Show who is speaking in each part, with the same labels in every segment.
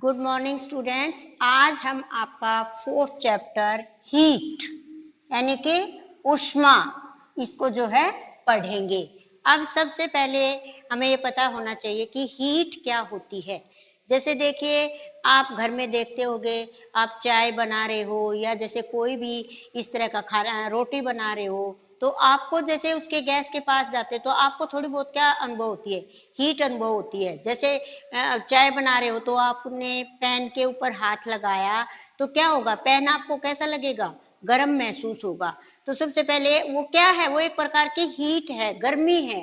Speaker 1: Good morning students. आज हम आपका फोर्थ चैप्टर हीट यानी कि ऊष्मा इसको जो है पढ़ेंगे। अब सबसे पहले हमें ये पता होना चाहिए कि हीट क्या होती है। जैसे देखिए, आप घर में देखते होंगे, आप चाय बना रहे हो या जैसे कोई भी इस तरह का खाना रोटी बना रहे हो, तो आपको जैसे उसके गैस के पास जाते तो आपको थोड़ी बहुत क्या अनुभव होती है, हीट अनुभव होती है। जैसे चाय बना रहे हो तो आपने पैन के ऊपर हाथ लगाया तो क्या होगा, पैन आपको कैसा लगेगा, गर्म महसूस होगा। तो सबसे पहले वो क्या है, वो एक प्रकार की हीट है, गर्मी है।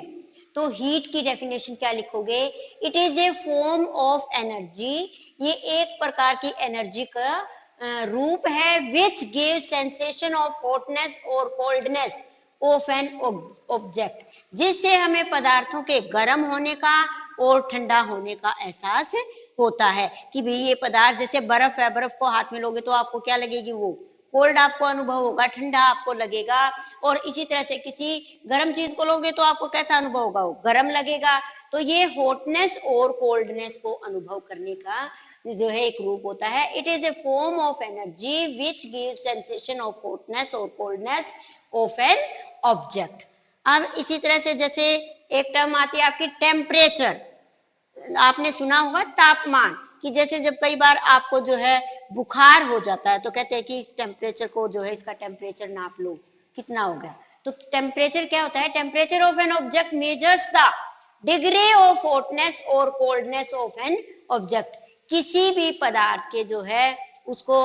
Speaker 1: तो हीट की डेफिनेशन क्या लिखोगे, it is a form of energy, ये एक प्रकार की एनर्जी का रूप है, which give sensation of hotness और कोल्डनेस ऑफ एन ऑब्जेक्ट, जिससे हमें पदार्थों के गर्म होने का और ठंडा होने का एहसास होता है कि भाई ये पदार्थ जैसे बर्फ है, बर्फ को हाथ में लोगे तो आपको क्या लगेगी, वो कोल्ड आपको अनुभव होगा, ठंडा आपको लगेगा। और इसी तरह से किसी गर्म चीज को लोगे तो आपको कैसा अनुभव होगा, वो गर्म लगेगा। तो ये हॉटनेस और कोल्डनेस को अनुभव करने का जो है एक रूप होता है। It is a form of energy which give sensation of hotness और कोल्डनेस ऑफ एन ऑब्जेक्ट। अब इसी तरह से जैसे एक टर्म आती है आपकी टेम्परेचर, आपने सुना होगा तापमान, कि जैसे जब कई बार आपको जो है बुखार हो जाता है तो कहते हैं कि इस टेम्परेचर को जो है इसका टेम्परेचर नाप लो कितना हो गया। तो टेम्परेचर क्या होता है, temperature of an object measures the degree of hotness और कोल्डनेस ऑफ एन ऑब्जेक्ट। किसी भी पदार्थ के जो है उसको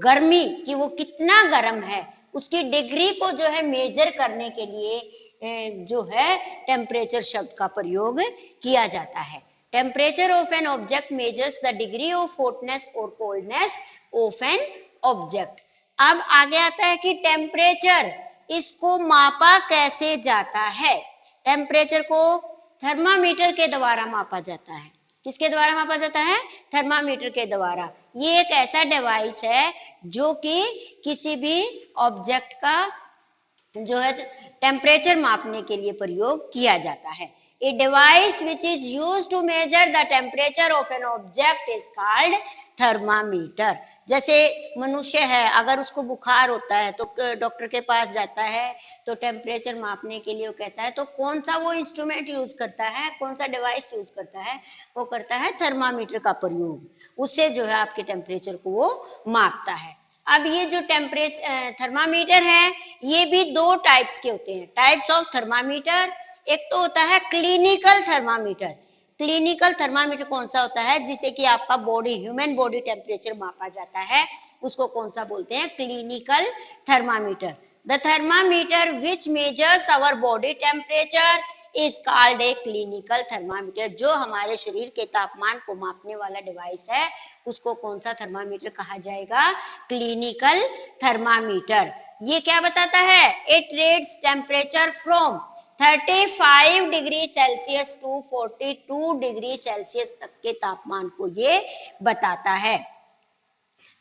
Speaker 1: गर्मी कि वो कितना गर्म है, उसकी डिग्री को जो है मेजर करने के लिए जो है टेम्परेचर शब्द का प्रयोग किया जाता है। Temperature of an object measures the degree of hotness और कोल्डनेस ऑफ एन ऑब्जेक्ट। अब आगे आता है कि टेम्परेचर इसको मापा कैसे जाता है। टेम्परेचर को थर्मामीटर के द्वारा मापा जाता है। किसके द्वारा मापा जाता है, थर्मामीटर के द्वारा। ये एक ऐसा डिवाइस है जो कि किसी भी ऑब्जेक्ट का जो है टेम्परेचर मापने के लिए प्रयोग किया जाता है। A device which is used to measure the temperature of an object is called thermometer। जैसे मनुष्य है, अगर उसको बुखार होता है तो डॉक्टर के पास जाता है तो टेम्परेचर मापने के लिए वो कहता है, तो कौन सा वो इंस्ट्रूमेंट यूज करता है, कौन सा डिवाइस यूज करता है, वो करता है थर्मामीटर का प्रयोग। उससे जो है आपके टेम्परेचर को वो मापता है। अब ये जो टेम्परेचर थर्मामीटर है ये भी दो टाइप्स के होते हैं, टाइप्स ऑफ थर्मामीटर। एक तो होता है क्लिनिकल थर्मामीटर। क्लिनिकल थर्मामीटर कौन सा होता है, जिसे कि आपका बॉडी ह्यूमन बॉडी टेम्परेचर मापा जाता है, उसको कौन सा बोलते हैं, clinical thermometer. The thermometer which measures our body temperature is called a clinical thermometer. जो हमारे शरीर के तापमान को मापने वाला डिवाइस है उसको कौन सा थर्मामीटर कहा जाएगा, क्लिनिकल थर्मामीटर। ये क्या बताता है, it reads temperature from 35 degree celsius to 42 degree celsius तक के तापमान को ये बताता है।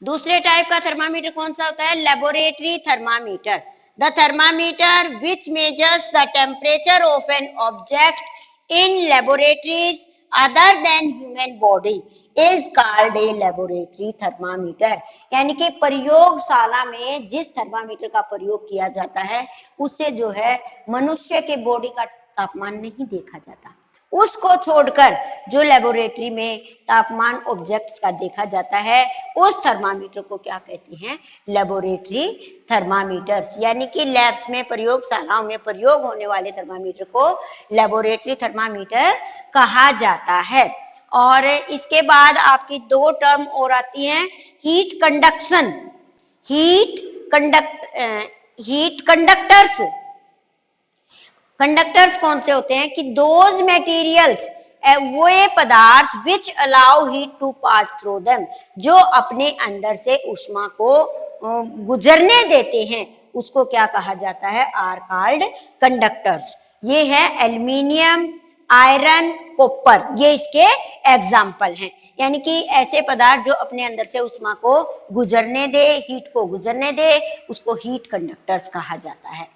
Speaker 1: दूसरे टाइप का थर्मामीटर कौन सा होता है, laboratory thermometer. The thermometer which measures the temperature of an object in laboratories other than human body is called a laboratory thermometer. यानी कि प्रयोगशाला में जिस थर्मामीटर का प्रयोग किया जाता है उससे जो है मनुष्य के बॉडी का तापमान नहीं देखा जाता, उसको छोड़कर जो लेबोरेटरी में तापमान ऑब्जेक्ट्स का देखा जाता है उस थर्मामीटर को क्या कहते हैं, लेबोरेटरी थर्मामीटर्स। यानी कि लैब्स में, प्रयोगशालाओं में प्रयोग होने वाले थर्मामीटर को लेबोरेटरी थर्मामीटर कहा जाता है। और इसके बाद आपकी दो टर्म और आती हैं, heat conduction, heat conductors. Conductors कौन से होते हैं कि दोज मटेरियल्स, वो पदार्थ which allow heat to pass through them, जो अपने अंदर से ऊष्मा को गुजरने देते हैं, उसको क्या कहा जाता है, आर कॉल्ड कंडक्टर्स। ये है एल्यूमिनियम, आयरन, कॉपर, ये इसके एग्जाम्पल हैं। यानी कि ऐसे पदार्थ जो अपने अंदर से ऊष्मा को गुजरने दे, हीट को गुजरने दे, उसको हीट कंडक्टर्स कहा जाता है।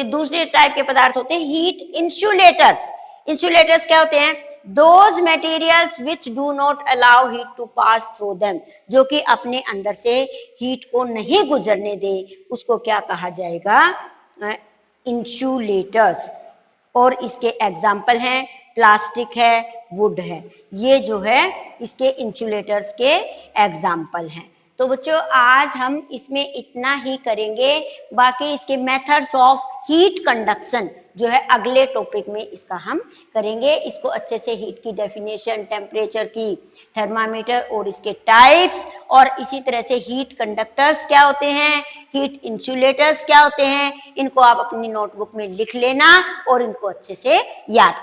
Speaker 1: दूसरे टाइप के पदार्थ होते हैं हीट इंसुलेटर्स। इंसुलेटर्स क्या होते हैं, those materials which do not allow heat to pass through them, जो कि अपने अंदर से हीट को नहीं गुजरने दे, उसको क्या कहा जाएगा? इंसुलेटर्स। और इसके एग्जाम्पल हैं प्लास्टिक है, वुड है, ये जो है इसके इंसुलेटर्स के एग्जाम्पल हैं। तो बच्चों आज हम इसमें इतना ही करेंगे, बाकी इसके मेथड्स ऑफ हीट कंडक्शन जो है अगले टॉपिक में इसका हम करेंगे। इसको अच्छे से हीट की डेफिनेशन, टेम्परेचर की, थर्मामीटर और इसके टाइप्स, और इसी तरह से हीट कंडक्टर्स क्या होते हैं, हीट इंसुलेटर्स क्या होते हैं, इनको आप अपनी नोटबुक में लिख लेना और इनको अच्छे से याद करना।